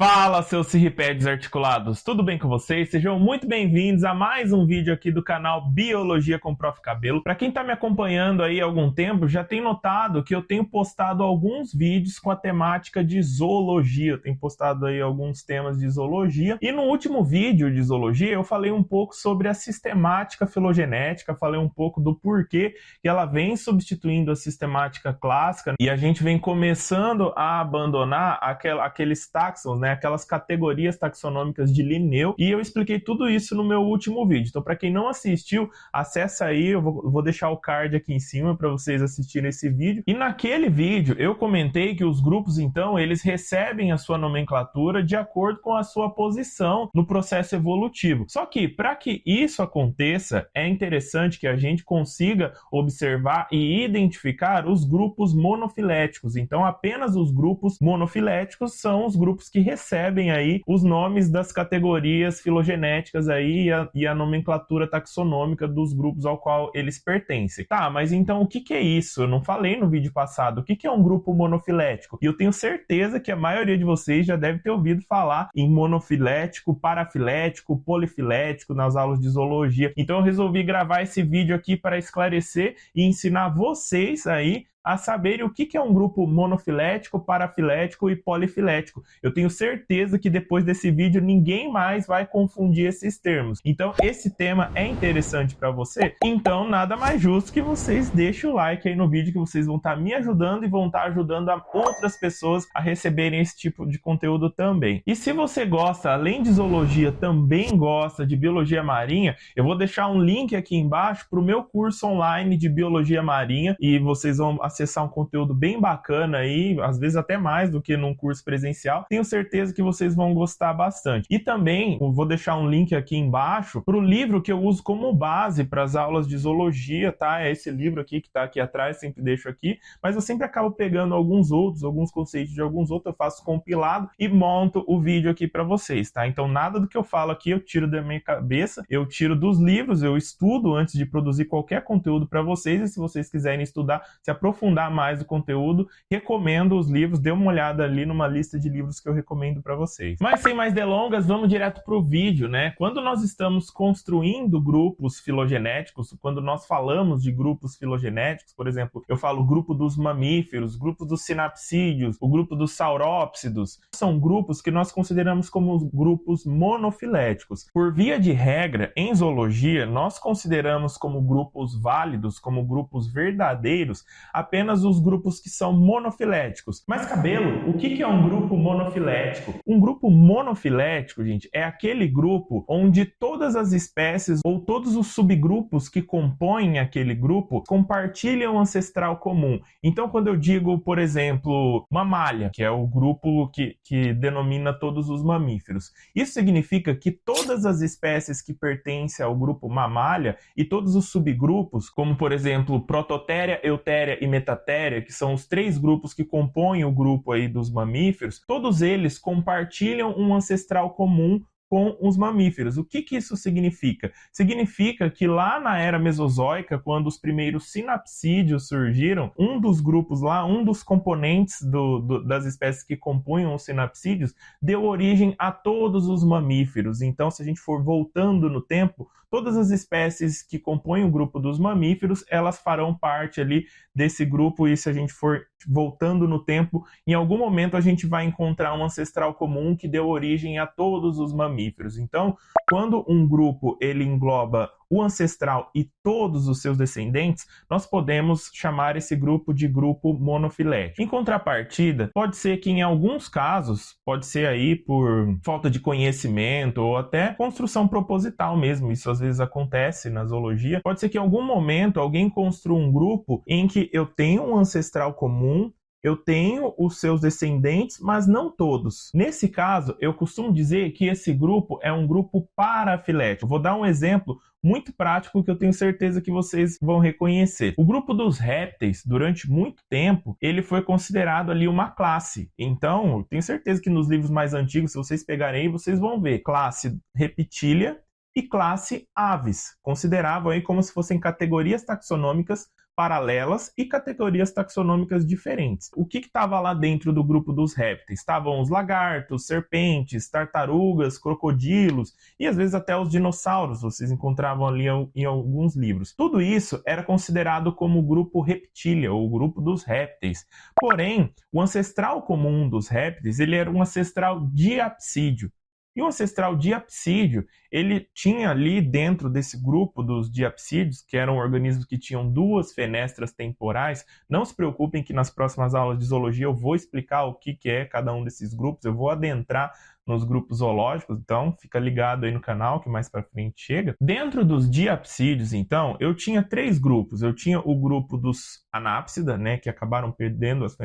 Fala, seus cirripedes articulados, tudo bem com vocês? Sejam muito bem-vindos a mais um vídeo aqui do canal Biologia com Prof. Cabelo. Para quem está me acompanhando aí há algum tempo, já tem notado que eu tenho postado alguns vídeos com a temática de zoologia. Eu tenho postado aí alguns temas de zoologia. E no último vídeo de zoologia eu falei um pouco sobre a sistemática filogenética, falei um pouco do porquê que ela vem substituindo a sistemática clássica e a gente vem começando a abandonar aqueles táxons, né? Aquelas categorias taxonômicas de Linneu, e eu expliquei tudo isso no meu último vídeo. Então, para quem não assistiu, acessa aí, eu vou deixar o card aqui em cima para vocês assistirem esse vídeo. E naquele vídeo eu comentei que os grupos, então, eles recebem a sua nomenclatura de acordo com a sua posição no processo evolutivo. Só que, para que isso aconteça, é interessante que a gente consiga observar e identificar os grupos monofiléticos. Então, apenas os grupos monofiléticos são os grupos que recebem aí os nomes das categorias filogenéticas aí e a nomenclatura taxonômica dos grupos ao qual eles pertencem. Tá, mas então o que é isso? Eu não falei no vídeo passado. O que é um grupo monofilético? E eu tenho certeza que a maioria de vocês já deve ter ouvido falar em monofilético, parafilético, polifilético nas aulas de zoologia. Então eu resolvi gravar esse vídeo aqui para esclarecer e ensinar vocês aí a saberem o que é um grupo monofilético, parafilético e polifilético. Eu tenho certeza que depois desse vídeo ninguém mais vai confundir esses termos. Então esse tema é interessante para você? Então nada mais justo que vocês deixem o like aí no vídeo, que vocês vão estar me ajudando e vão estar ajudando a outras pessoas a receberem esse tipo de conteúdo também. E se você gosta, além de zoologia, também gosta de biologia marinha, eu vou deixar um link aqui embaixo para o meu curso online de biologia marinha e vocês vão acessar um conteúdo bem bacana aí, às vezes até mais do que num curso presencial. Tenho certeza que vocês vão gostar bastante. E também vou deixar um link aqui embaixo para o livro que eu uso como base para as aulas de zoologia, tá? É esse livro aqui que está aqui atrás, sempre deixo aqui, mas eu sempre acabo pegando alguns conceitos de alguns outros, eu faço compilado e monto o vídeo aqui para vocês, tá? Então nada do que eu falo aqui eu tiro da minha cabeça, eu tiro dos livros, eu estudo antes de produzir qualquer conteúdo para vocês, e se vocês quiserem estudar, se aprofundar mais o conteúdo, recomendo os livros, dê uma olhada ali numa lista de livros que eu recomendo para vocês. Mas sem mais delongas, vamos direto para o vídeo, né? Quando nós estamos construindo grupos filogenéticos, quando nós falamos de grupos filogenéticos, por exemplo, eu falo grupo dos mamíferos, grupo dos sinapsídeos, o grupo dos saurópsidos, são grupos que nós consideramos como grupos monofiléticos. Por via de regra, em zoologia, nós consideramos como grupos válidos, como grupos verdadeiros, apenas os grupos que são monofiléticos. Mas, Cabelo, o que é um grupo monofilético? Um grupo monofilético, gente, é aquele grupo onde todas as espécies ou todos os subgrupos que compõem aquele grupo compartilham um ancestral comum. Então, quando eu digo, por exemplo, mamália, que é o grupo que denomina todos os mamíferos, isso significa que todas as espécies que pertencem ao grupo mamália e todos os subgrupos, como, por exemplo, prototéria, eutéria e metatéria, que são os três grupos que compõem o grupo aí dos mamíferos, todos eles compartilham um ancestral comum com os mamíferos. O que isso significa? Significa que lá na era mesozoica, quando os primeiros sinapsídeos surgiram, um dos grupos lá, um dos componentes das espécies que compunham os sinapsídeos, deu origem a todos os mamíferos. Então, se a gente for voltando no tempo, todas as espécies que compõem o grupo dos mamíferos, elas farão parte ali desse grupo, e se a gente for voltando no tempo, em algum momento a gente vai encontrar um ancestral comum que deu origem a todos os mamíferos. Então, quando um grupo ele engloba o ancestral e todos os seus descendentes, nós podemos chamar esse grupo de grupo monofilético. Em contrapartida, pode ser que em alguns casos, pode ser aí por falta de conhecimento ou até construção proposital mesmo, isso às vezes acontece na zoologia, pode ser que em algum momento alguém construa um grupo em que eu tenho um ancestral comum, eu tenho os seus descendentes, mas não todos. Nesse caso, eu costumo dizer que esse grupo é um grupo parafilético. Vou dar um exemplo muito prático que eu tenho certeza que vocês vão reconhecer. O grupo dos répteis, durante muito tempo, ele foi considerado ali uma classe. Então, eu tenho certeza que nos livros mais antigos, se vocês pegarem aí, vocês vão ver classe Reptilia e classe Aves. Consideravam aí como se fossem categorias taxonômicas paralelas e categorias taxonômicas diferentes. O que estava lá dentro do grupo dos répteis? Estavam os lagartos, serpentes, tartarugas, crocodilos e às vezes até os dinossauros, vocês encontravam ali em alguns livros. Tudo isso era considerado como o grupo Reptilia, ou o grupo dos répteis. Porém, o ancestral comum dos répteis, ele era um ancestral diapsídeo. E o ancestral diapsídeo, ele tinha ali dentro desse grupo dos diapsídeos, que eram organismos que tinham duas fenestras temporais. Não se preocupem que nas próximas aulas de zoologia eu vou explicar o que é cada um desses grupos, eu vou adentrar nos grupos zoológicos, então fica ligado aí no canal que mais para frente chega. Dentro dos diapsídeos, então, eu tinha três grupos. Eu tinha o grupo dos anápsida, né, que acabaram perdendo as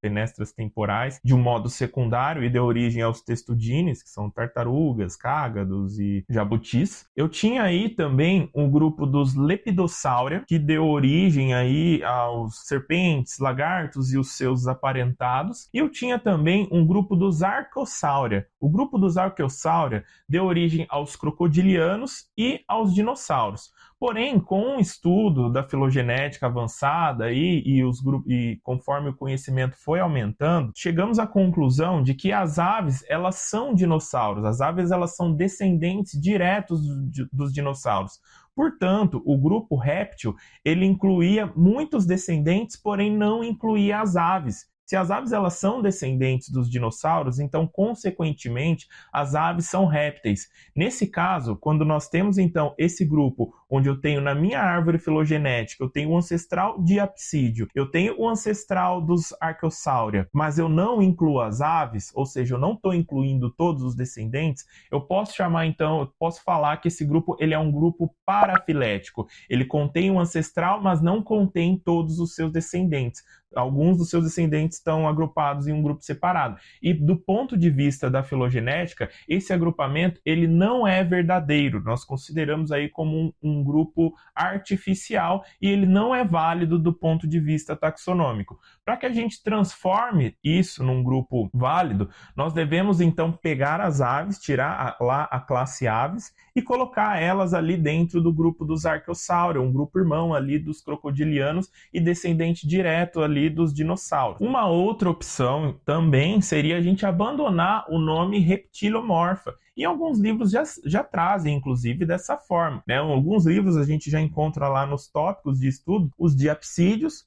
fenestras temporais de um modo secundário e deu origem aos testudines, que são tartarugas, cágados e jabutis. Eu tinha aí também o grupo dos Lepidosauria, que deu origem aí aos serpentes, lagartos e os seus aparentados. E eu tinha também um grupo dos Archosaura. O grupo dos Archosaura deu origem aos crocodilianos e aos dinossauros. Porém, com o estudo da filogenética avançada e conforme o conhecimento foi aumentando, chegamos à conclusão de que as aves, elas são dinossauros. As aves, elas são descendentes diretos dos dinossauros. Portanto, o grupo réptil, ele incluía muitos descendentes, porém não incluía as aves. Se as aves elas são descendentes dos dinossauros, então, consequentemente, as aves são répteis. Nesse caso, quando nós temos, então, esse grupo, onde eu tenho na minha árvore filogenética, eu tenho o ancestral diapsídeo, eu tenho o ancestral dos Archosaura, mas eu não incluo as aves, ou seja, eu não estou incluindo todos os descendentes, eu posso chamar, então, eu posso falar que esse grupo ele é um grupo parafilético. Ele contém um ancestral, mas não contém todos os seus descendentes. Alguns dos seus descendentes estão agrupados em um grupo separado. E do ponto de vista da filogenética, esse agrupamento ele não é verdadeiro. Nós consideramos aí como um grupo artificial e ele não é válido do ponto de vista taxonômico. Para que a gente transforme isso num grupo válido, nós devemos então pegar as aves, tirar lá a classe aves e colocar elas ali dentro do grupo dos Archosaura, um grupo irmão ali dos crocodilianos e descendente direto ali dos dinossauros. Uma outra opção também seria a gente abandonar o nome reptilomorfa. E alguns livros já trazem, inclusive, dessa forma, né? Alguns livros a gente já encontra lá nos tópicos de estudo os diapsídeos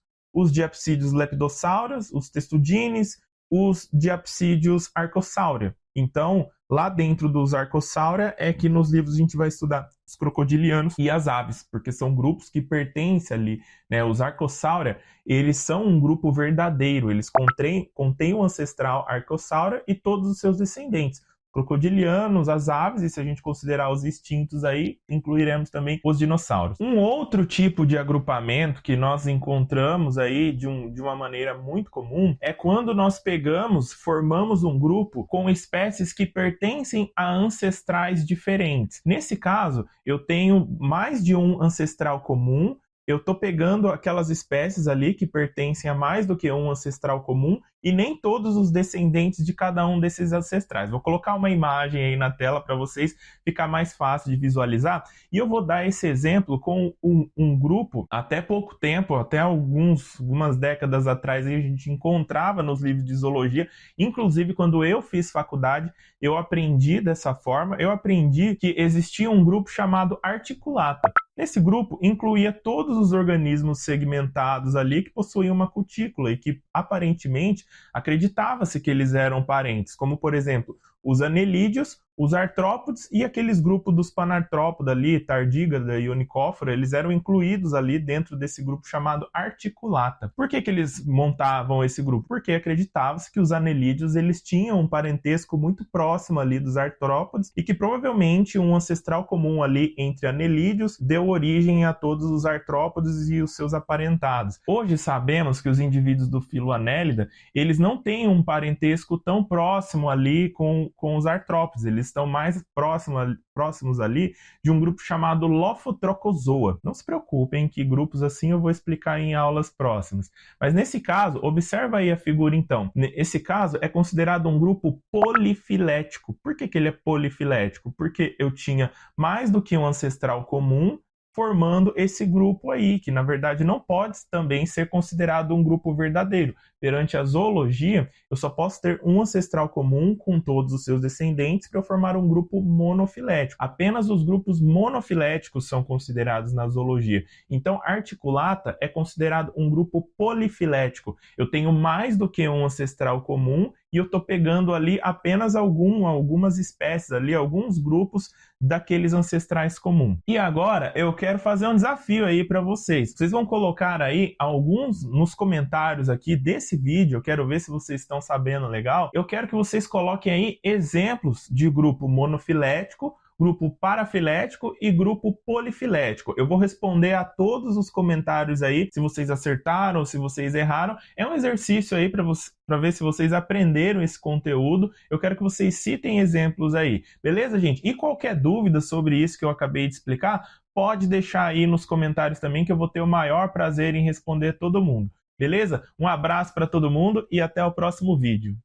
lepidosauras, os testudines, os diapsídeos archosaura. Então, lá dentro dos Archosaura é que nos livros a gente vai estudar os crocodilianos e as aves, porque são grupos que pertencem ali, né? Os Archosaura, eles são um grupo verdadeiro, eles contêm o ancestral Archosaura e todos os seus descendentes. Crocodilianos, as aves, e se a gente considerar os extintos aí, incluiremos também os dinossauros. Um outro tipo de agrupamento que nós encontramos aí de uma maneira muito comum é quando nós formamos um grupo com espécies que pertencem a ancestrais diferentes. Nesse caso, eu tenho mais de um ancestral comum. Eu estou pegando aquelas espécies ali que pertencem a mais do que um ancestral comum e nem todos os descendentes de cada um desses ancestrais. Vou colocar uma imagem aí na tela para vocês ficar mais fácil de visualizar. E eu vou dar esse exemplo com um grupo, até pouco tempo, até algumas décadas atrás, a gente encontrava nos livros de zoologia. Inclusive, quando eu fiz faculdade, eu aprendi dessa forma. Eu aprendi que existia um grupo chamado Articulata. Nesse grupo incluía todos os organismos segmentados ali que possuíam uma cutícula e que aparentemente acreditava-se que eles eram parentes, como por exemplo os anelídeos, os artrópodes e aqueles grupos dos panartrópodes ali, tardígrada e onicófora, eles eram incluídos ali dentro desse grupo chamado Articulata. Por que eles montavam esse grupo? Porque acreditava-se que os anelídeos eles tinham um parentesco muito próximo ali dos artrópodes e que provavelmente um ancestral comum ali entre anelídeos deu origem a todos os artrópodes e os seus aparentados. Hoje sabemos que os indivíduos do filo Annelida, eles não têm um parentesco tão próximo ali com os artrópodes, eles estão mais próximos ali de um grupo chamado Lophotrochozoa. Não se preocupem que grupos assim eu vou explicar em aulas próximas. Mas nesse caso, observa aí a figura então. Esse caso é considerado um grupo polifilético. Por que ele é polifilético? Porque eu tinha mais do que um ancestral comum formando esse grupo aí, que na verdade não pode também ser considerado um grupo verdadeiro. Perante a zoologia, eu só posso ter um ancestral comum com todos os seus descendentes para eu formar um grupo monofilético. Apenas os grupos monofiléticos são considerados na zoologia. Então, articulata é considerado um grupo polifilético. Eu tenho mais do que um ancestral comum e eu estou pegando ali apenas algumas espécies ali, alguns grupos daqueles ancestrais comuns. E agora eu quero fazer um desafio aí para vocês. Vocês vão colocar aí alguns nos comentários aqui desse vídeo, eu quero ver se vocês estão sabendo legal. Eu quero que vocês coloquem aí exemplos de grupo monofilético, grupo parafilético e grupo polifilético. Eu vou responder a todos os comentários aí, se vocês acertaram ou se vocês erraram. É um exercício aí para ver se vocês aprenderam esse conteúdo. Eu quero que vocês citem exemplos aí. Beleza, gente? E qualquer dúvida sobre isso que eu acabei de explicar, pode deixar aí nos comentários também, que eu vou ter o maior prazer em responder todo mundo. Beleza? Um abraço para todo mundo e até o próximo vídeo.